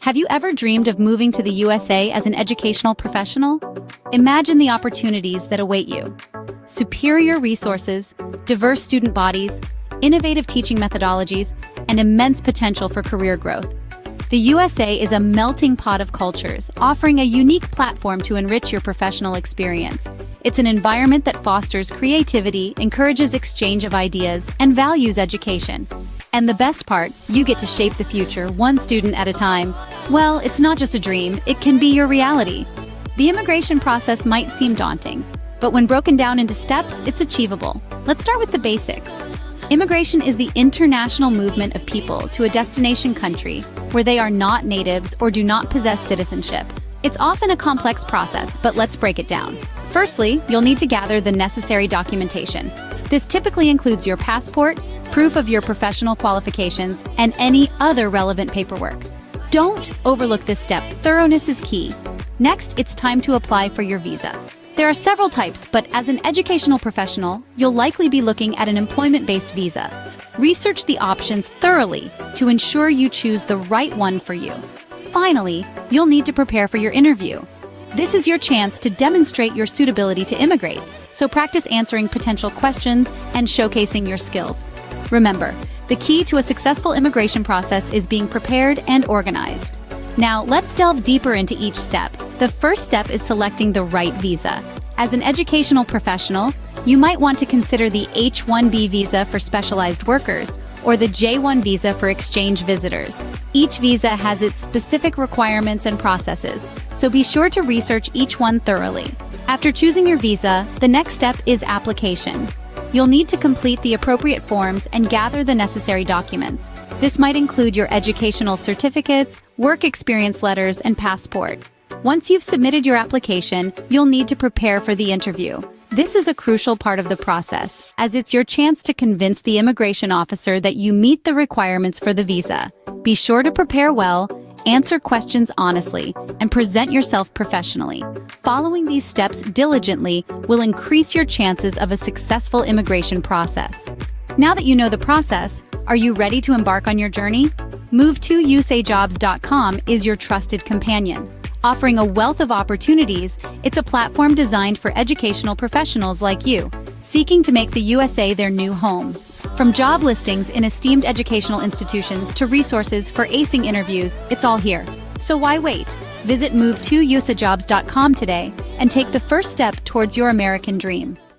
Have you ever dreamed of moving to the USA as an educational professional? Imagine the opportunities that await you. Superior resources, diverse student bodies, innovative teaching methodologies, and immense potential for career growth. The USA is a melting pot of cultures, offering a unique platform to enrich your professional experience. It's an environment that fosters creativity, encourages exchange of ideas, and values education. And the best part, you get to shape the future one student at a time. Well, it's not just a dream, it can be your reality. The immigration process might seem daunting, but when broken down into steps, it's achievable. Let's start with the basics. Immigration is the international movement of people to a destination country where they are not natives or do not possess citizenship. It's often a complex process, but let's break it down. Firstly, you'll need to gather the necessary documentation. This typically includes your passport, proof of your professional qualifications, and any other relevant paperwork. Don't overlook this step. Thoroughness is key. Next, it's time to apply for your visa. There are several types, but as an educational professional, you'll likely be looking at an employment-based visa. Research the options thoroughly to ensure you choose the right one for you. Finally, you'll need to prepare for your interview. This is your chance to demonstrate your suitability to immigrate, so practice answering potential questions and showcasing your skills. Remember, the key to a successful immigration process is being prepared and organized. Now, let's delve deeper into each step. The first step is selecting the right visa. As an educational professional, you might want to consider the H-1B visa for specialized workers or the J-1 visa for exchange visitors. Each visa has its specific requirements and processes, so be sure to research each one thoroughly. After choosing your visa, the next step is application. You'll need to complete the appropriate forms and gather the necessary documents. This might include your educational certificates, work experience letters, and passport. Once you've submitted your application, you'll need to prepare for the interview. This is a crucial part of the process, as it's your chance to convince the immigration officer that you meet the requirements for the visa. Be sure to prepare well, answer questions honestly, and present yourself professionally. Following these steps diligently will increase your chances of a successful immigration process. Now that you know the process, are you ready to embark on your journey? Move2USAjobs.com is your trusted companion. Offering a wealth of opportunities, it's a platform designed for educational professionals like you, seeking to make the USA their new home. From job listings in esteemed educational institutions to resources for acing interviews, it's all here. So why wait? Visit Move2USAjobs.com today and take the first step towards your American dream.